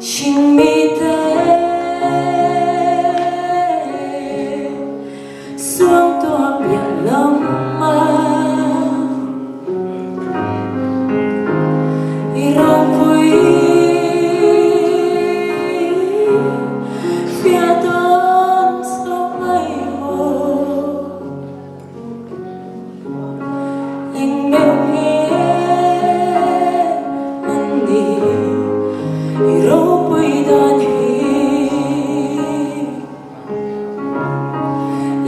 请你的xuống tua biển lòng mà irong vui phía đông sông mây hồ nhưng mình nghe mình đi irong vui dan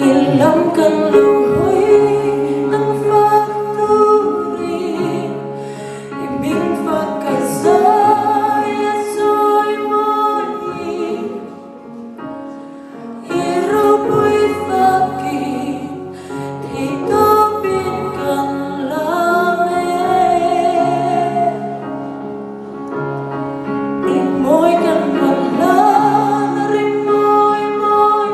ilang kan luhoy ng factory ibig pagkasay at so'y muli iro'y fakit titapin kan langit rimoy kan malan rimoy moy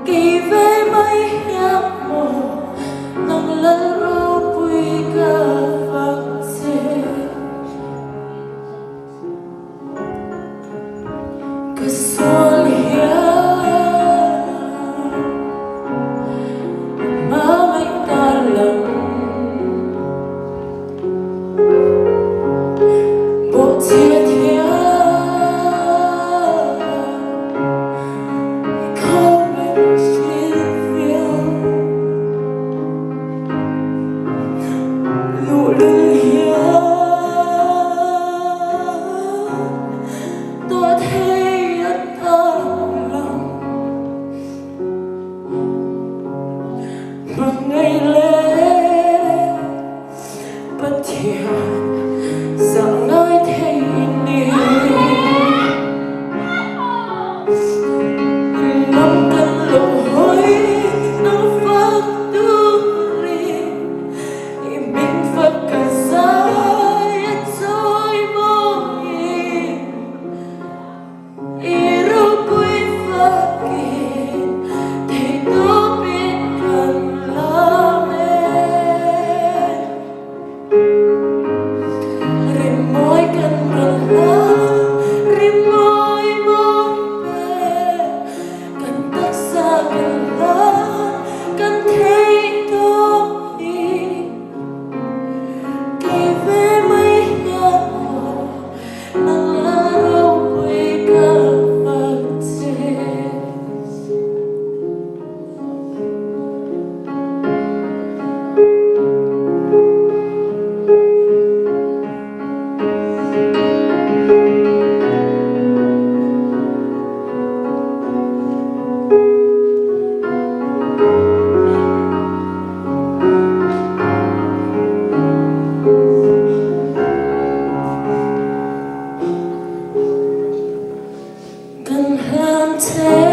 kỳ về mấy nhạc mồ nâng lần rô bùi gà phạc dê cơ xuân hiá má mình ta lòng bộ chia thiá tôi thấy rất đau lòng một ngày lễ bất thiện rằng nói thấy niềm nắm cân lộ hối nắm phát tư riêng mình phật cả dài rồi môi iro'y fakit titapin kan langit rimoy kan malan rimoy moy kan taksa kan lan kan thấy tôi kỳ về mấy nhạc hồ nâng lá râu quê ca phật dê gần hơn thế